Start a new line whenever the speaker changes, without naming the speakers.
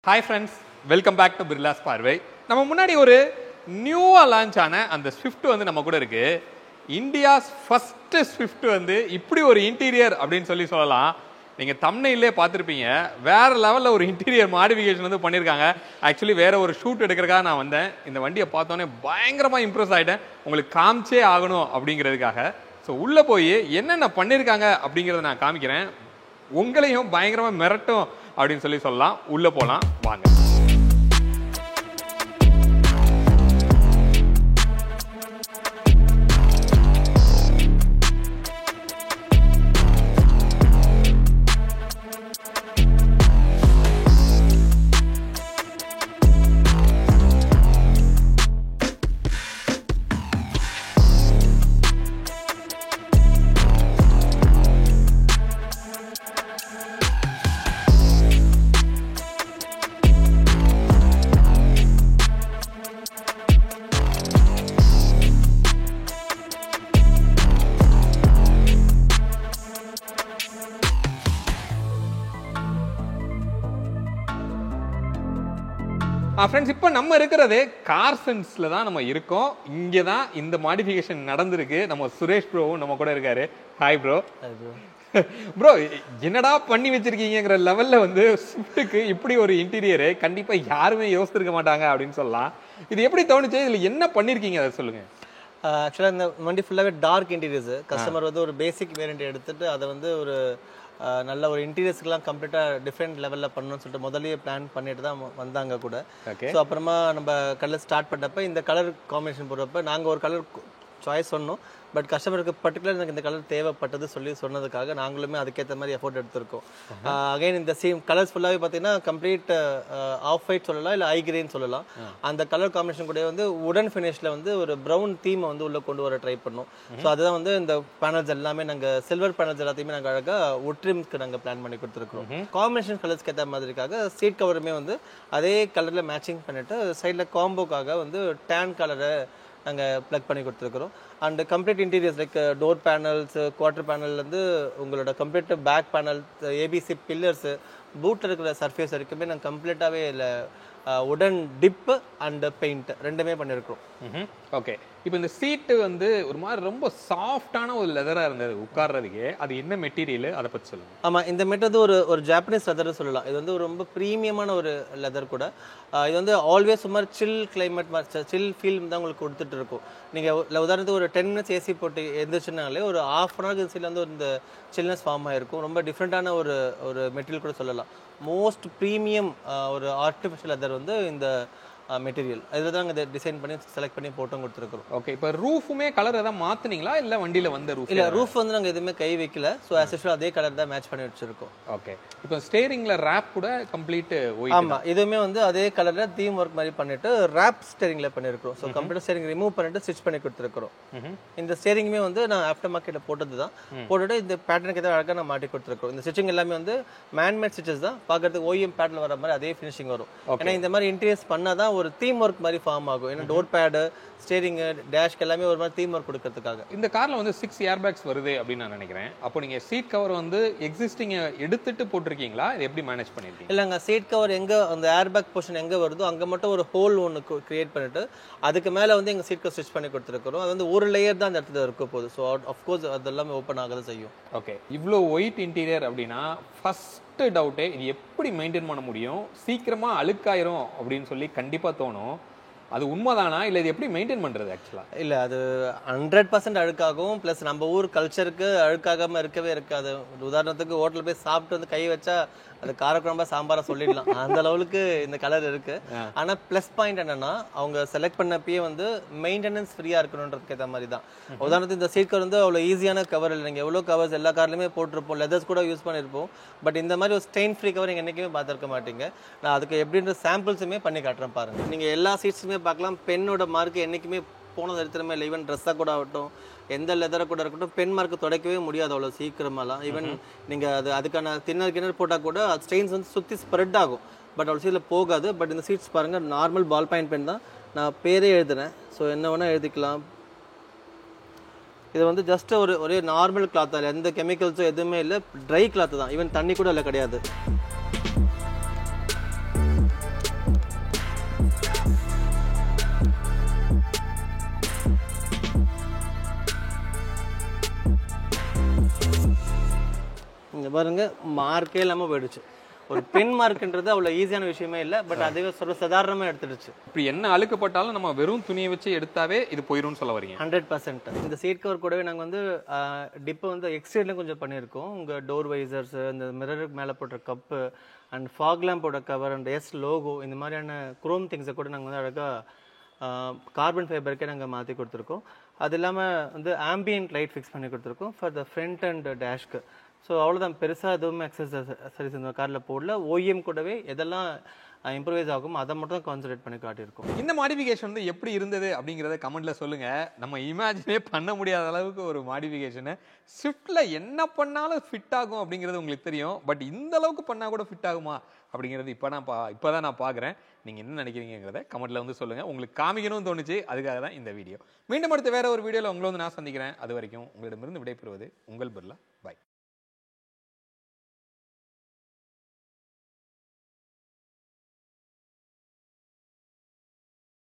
Hi friends, welcome back to Birla's பார்வை. நம்ம முன்னாடி ஒரு நியூவா லான்ச் ஆன அந்த ஸ்விஃப்ட் வந்து நம்ம கூட இருக்கு. இந்தியாஸ் ஃபர்ஸ்ட் ஸ்விஃப்ட் வந்து இப்படி ஒரு இன்டீரியர் அப்படின்னு சொல்லலாம். நீங்க தம்ப்நெயிலே பார்த்திருப்பீங்க. வேற லெவல்ல ஒரு இன்டீரியர் மாடிஃபிகேஷன் வந்து பண்ணிருக்காங்க. ஆக்சுவலி வேற ஒரு ஷூட் எடுக்கிறதுக்காக நான் வந்தேன். இந்த வண்டியை பார்த்தோன்னே பயங்கரமா இம்ப்ரெஸ் ஆயிட்டேன். உங்களுக்கு காமிச்சே ஆகணும் அப்படிங்கிறதுக்காக. ஸோ உள்ள போய் என்னென்ன பண்ணிருக்காங்க அப்படிங்கிறத நான் காமிக்கிறேன். உங்களையும் பயங்கரமா மிரட்டும் அப்படின்னு சொல்லலாம். உள்ள போலாம் வாங்க. ஃப்ரெண்ட்ஸ், இப்போ நம்ம இருக்கிறதே கார்சன்ஸ்ல தான் நம்ம இருக்கோம். இங்கே தான் இந்த மாடிஃபிகேஷன் நடந்திருக்கு. நம்ம சுரேஷ் ப்ரோவும் நம்ம கூட இருக்காரு. Hi bro. ப்ரோ, என்னடா பண்ணி வச்சிருக்கீங்கிற லெவல்ல வந்து ஸ்விஃப்ட்டுக்கு இப்படி ஒரு இன்டீரியரு கண்டிப்பா யாருமே யோசிச்சிருக்க மாட்டாங்க அப்படின்னு சொல்லலாம். இது எப்படி தோணுச்சு? இதுல என்ன பண்ணிருக்கீங்க அதை சொல்லுங்க.
ஆக்சுவலாக இந்த வண்டி ஃபுல்லாகவே டார்க் இன்டீரியர்ஸ். கஸ்டமர் வந்து ஒரு பேசிக் வேரியண்ட் எடுத்துட்டு அதை வந்து ஒரு நல்ல ஒரு இன்டீரியர்ஸ்க்குலாம் கம்ப்ளீட்டாக டிஃப்ரெண்ட் லெவலில் பண்ணணும்னு சொல்லிட்டு முதல்லயே பிளான் பண்ணிட்டு தான் வந்தாங்க கூட. ஸோ அப்புறமா நம்ம கலர் ஸ்டார்ட் பண்ணப்போ இந்த கலர் காம்பினேஷன் போடுறப்ப நாங்கள் ஒரு கலர் சாய்ஸ் சொன்னோம். பட் கஸ்டமருக்கு பர்டிகுலர் எனக்கு இந்த கலர் தேவைப்பட்டது சொன்னதுக்காக நாங்களுமே அதுக்கேற்ற மாதிரி எஃபோர்ட் எடுத்திருக்கோம். அகைன் இந்த சேம் கலர்ஸ் ஃபுல்லாகவே பார்த்தீங்கன்னா கம்ப்ளீட் ஆஃப் ஒயிட் சொல்லலாம், இல்லை ஐ கிரீன் சொல்லலாம். அந்த கலர் காம்பினேஷன் கூட வந்து உடன் ஃபினிஷில் வந்து ஒரு ப்ரௌன் தீமை வந்து உள்ளே கொண்டு வர ட்ரை பண்ணோம். ஸோ அதுதான் வந்து இந்த பேனல்ஸ் எல்லாமே நாங்கள் சில்வர் பேனல்ஸ் எல்லாத்தையுமே நாங்கள் அழகாக உட்ரிம்ஸ்க்கு நாங்கள் பிளான் பண்ணி கொடுத்துருக்கோம். காம்பினேஷன் கலர்ஸ்க்கு ஏற்ற மாதிரிக்காக சீட் கவருமே வந்து அதே கலரில் மேட்சிங் பண்ணிட்டு சைடில் காம்போக்காக வந்து டேன் கலரை நாங்கள் ப்ளக் பண்ணி கொடுத்துருக்குறோம். And complete interiors like door panels, quarter பேனல்லேருந்து உங்களோட complete back panel, ABC pillars, பூட்டில் இருக்கிற சர்ஃபேஸ் வரைக்குமே நாங்கள் கம்ப்ளீட்டாகவே இல்லை உடன் டிப்பு அண்ட் பெயிண்ட் ரெண்டுமே பண்ணியிருக்கோம்.
ஓகே, இப்போ இந்த சீட்டு வந்து ஒரு மாதிரி ரொம்ப சாஃப்டான ஒரு லெதராக இருந்தது உட்கார்றதுக்கே. அது என்ன மெட்டீரியல், அதை பற்றி சொல்லுங்கள்.
ஆமாம், இந்த மெட் வந்து ஒரு ஜாப்பனீஸ் லெதர் சொல்லலாம். இது வந்து ரொம்ப ப்ரீமியமான ஒரு லெதர் கூட. இது வந்து ஆல்வேஸ் சுமார் சில் கிளைமேட், சில் ஃபீல் தான் உங்களுக்கு கொடுத்துட்டு இருக்கும். நீங்கள் உதாரணத்துக்கு ஒரு 10 minutes ஏசி போட்டு எந்திரிச்சுனாலே ஒரு ½ an hour சீல வந்து இந்த சில்னஸ் ஃபார்ம் ஆகிருக்கும். ரொம்ப டிஃப்ரெண்ட்டான ஒரு மெட்டீரியல் கூட சொல்லலாம். மோஸ்ட் ப்ரீமியம் ஒரு ஆர்டிஃபிஷியல் லெதர் வந்து இந்த மெட்டீரியல். இதில் தான் நாங்கள் டிசைன் பண்ணி செலக்ட் பண்ணி போட்டும் கொடுத்துருக்கோம்.
ஓகே, இப்போ ரூஃபுமே கலர் எதாவது மாற்றினீங்களா, இல்லை வண்டியில் வந்த ரூஃப்?
இல்லை, ரூஃப் வந்து நாங்கள் எதுவுமே கை வைக்கல. ஸோ ஆஸ் யூஷுவல் அதே கலர் தான் மேட்ச் பண்ணி வச்சிருக்கோம்.
ஓகே, இப்போ ஸ்டேரிங்கில் ரேப் கூட கம்ப்ளீட் ஒயிட்.
ஆமாம், இதுவுமே வந்து அதே கலரில் தீம் ஒர்க் மாதிரி பண்ணிட்டு ரேப் ஸ்டேரிங்கில் பண்ணியிருக்கிறோம். ஸோ கம்ப்யூட்டர் ஸ்டேரிங் ரிமூவ் பண்ணிட்டு ஸ்டிச் பண்ணி கொடுத்துருக்கிறோம். இந்த ஸ்டேரிங்குமே வந்து நான் ஆஃப்டர் மார்க்கெட்டில் போட்டது தான். போட்டுட்டு இந்த பேட்டர்னுக்கு ஏதாவது அழகாக நான் மாட்டி கொடுத்துருக்கோம். இந்த ஸ்டிச்சிங் எல்லாமே வந்து மேன்மேட் ஸ்டிச்சஸ் தான். பார்க்கறதுக்கு ஓஎம் பேட்டில் வர மாதிரி அதே ஃபினிஷிங் வரும். ஏன்னா இந்த மாதிரி இன்டீரியர்ஸ் பண்ணால் தான் ஒரு தீம் ஒர்க் மாதிரி ஃபார்ம் ஆகும். ஏன்னா டோர் பேடு, ஸ்டேரிங், டேஷ்க்கு எல்லாமே ஒரு மாதிரி தீம் ஒர்க் கொடுக்கறதுக்காக.
இந்த கார்ல வந்து 6 ஏர்பேக்ஸ் வருது அப்படின்னு நான் நினைக்கிறேன். அப்போ நீங்க சீட் கவர் வந்து எக்ஸிஸ்டிங் எடுத்துட்டு போட்டிருக்கீங்களா, இது எப்படி மேனேஜ் பண்ணிருக்கீங்க?
இல்லைங்க, சீட் கவர் எங்க அந்த ஏர்பேக் போர்ஷன் எங்க வருதோ அங்க மட்டும் ஒரு ஹோல் ஒன்று கிரியேட் பண்ணிட்டு அதுக்கு மேல வந்து எங்க சீட் கவர் ஸ்டிச் பண்ணி கொடுத்துருக்கோம். அது வந்து ஒரு லேயர் தான் அந்த இடத்துல இருக்க போகுது. ஸோ ஆஃப்கோர்ஸ் அது எல்லாமே ஓப்பன் ஆகதான் செய்யும்.
ஓகே, இவ்வளோ ஒயிட் இன்டீரியர் அப்படின்னா ஃபர்ஸ்ட் டவுட்டே இது எப்படி மெயின்டைன் பண்ண முடியும்? சீக்கிரமா அழுக்காயிரும் அப்படின்னு சொல்லி கண்டிப்பா தோணும். அது உண்மைதானா, இல்லை இது எப்படி மெயின்டைன் பண்ணுறது? ஆக்சுவலாக
இல்லை, அது 100% அழுக்காகும். ப்ளஸ் நம்ம ஊர் கல்ச்சருக்கு அழுக்காகாமல் இருக்கவே இருக்காது. உதாரணத்துக்கு ஹோட்டலில் போய் சாப்பிட்டு வந்து கை வச்சா அது காரக்குழம்பா சாம்பாரா சொல்லிடலாம். அந்த லெவலுக்கு இந்த கலர் இருக்கு. ஆனால் ப்ளஸ் பாயிண்ட் என்னன்னா, அவங்க செலக்ட் பண்ணப்பயே வந்து மெயின்டெனன்ஸ் ஃப்ரீயாக இருக்கணுன்றதுக்கு ஏற்ற மாதிரி தான். உதாரணத்துக்கு இந்த சீட் கவர் வந்து அவ்வளோ ஈஸியான கவர் இல்லை. நீங்கள் எவ்வளோ கவர்ஸ் எல்லா கார்லையுமே போட்டிருப்போம், லெதர்ஸ் கூட யூஸ் பண்ணியிருப்போம். பட் இந்த மாதிரி ஒரு ஸ்டெயின் ஃப்ரீ கவர் நீங்கள் என்றைக்குமே பார்த்துருக்க மாட்டீங்க. நான் அதுக்கு எப்படின்ற சாம்பிள்ஸுமே பண்ணி காட்டுறேன் பாருங்கள். நீங்கள் எல்லா சீட்ஸுமே பார்க்கலாம். பெண்ணோட மார்க்கு என்றைக்குமே போன சரித்திரமே இல்லை. ஈவன் ட்ரெஸ்ஸாக கூட ஆகட்டும், எந்த லெதரை கூட இருக்கட்டும், பென் மார்க்கு துடைக்கவே முடியாது அவ்வளோ சீக்கிரமாலாம். ஈவன் நீங்கள் அதுக்கான தின்னர் போட்டால் கூட ஸ்டெயின்ஸ் வந்து சுற்றி ஸ்ப்ரெட் ஆகும். பட் அவ்வளோ சீட்டில் போகாது. பட் இந்த சீட்ஸ் பாருங்கள், நார்மல் பால் பாயிண்ட் பென் தான். நான் பேரே எழுதுனேன். ஸோ என்ன வேணால் எழுதிக்கலாம். இது வந்து ஜஸ்ட் ஒரே நார்மல் கிளாத் தான், எந்த கெமிக்கல்ஸும் எதுவுமே இல்லை, ட்ரை கிளாத் தான். ஈவன் தண்ணி கூட இல்லை கிடையாது. பாருங்க மார்க்கே இல்லாமல் போயிடுச்சு. ஒரு பென் மார்க்ன்றது அவ்வளோ ஈஸியான விஷயமே இல்லை, பட் அதுவே சாதாரணமாக எடுத்துடுச்சு.
இப்படி என்ன அழுக்கப்பட்டாலும் நம்ம வெறும் துணியை வச்சு எடுத்தாவே இது போயிடும்னு சொல்ல வரீங்க?
100%. இந்த சீட் கவர் கூடவே நாங்கள் வந்து டிப்பை வந்து எக்ஸ்டீரியர்லையும் கொஞ்சம் பண்ணியிருக்கோம். உங்கள் டோர் வைசர்ஸ், இந்த மிரருக்கு மேலே போடுற கப்பு அண்ட் ஃபாக் லேம்போட கவர் அண்ட் எஸ் லோகோ, இந்த மாதிரியான குரோம் திங்ஸை கூட நாங்கள் வந்து அழகாக கார்பன் ஃபைபருக்கே நாங்கள் மாற்றி கொடுத்துருக்கோம். அது இல்லாமல் வந்து ஆம்பியன்ட் லைட் ஃபிக்ஸ் பண்ணி கொடுத்துருக்கோம் ஃபார் த ஃப்ரண்ட் அண்ட் டேஷ்க்கு. ஸோ அவ்வளோதான், பெருசாக எதுவுமே அக்சசரிஸ் இந்த காரில் போடல. ஓஎம் கூடவே எதெல்லாம் இம்ப்ரூவைஸ் ஆகும் அதை மட்டும் தான் கான்சன்ட்ரேட் பண்ணி காட்டியிருக்கோம்.
இந்த மாடிஃபிகேஷன் வந்து எப்படி இருந்தது அப்படிங்கிறத கமெண்ட்ல சொல்லுங்க. நம்ம இமேஜினே பண்ண முடியாத அளவுக்கு ஒரு மாடிஃபிகேஷனு. ஸ்விஃப்ட்ல என்ன பண்ணாலும் ஃபிட் ஆகும் அப்படிங்கிறது உங்களுக்கு தெரியும். பட் இந்த அளவுக்கு பண்ணா கூட ஃபிட் ஆகுமா அப்படிங்கிறது இப்போதான் நான் பார்க்குறேன். நீங்கள் என்ன நினைக்கிறீங்கிறத கமெண்ட்ல வந்து சொல்லுங்க. உங்களுக்கு காமிக்கணும்னு தோணுச்சு, அதுக்காக தான் இந்த வீடியோ. மீண்டும் அடுத்த வேற ஒரு வீடியோவில் உங்களை வந்து நான் சந்திக்கிறேன். அது வரைக்கும் உங்களிடமிருந்து விடைபெறுவது உங்கள் பிர்லா. பாய்.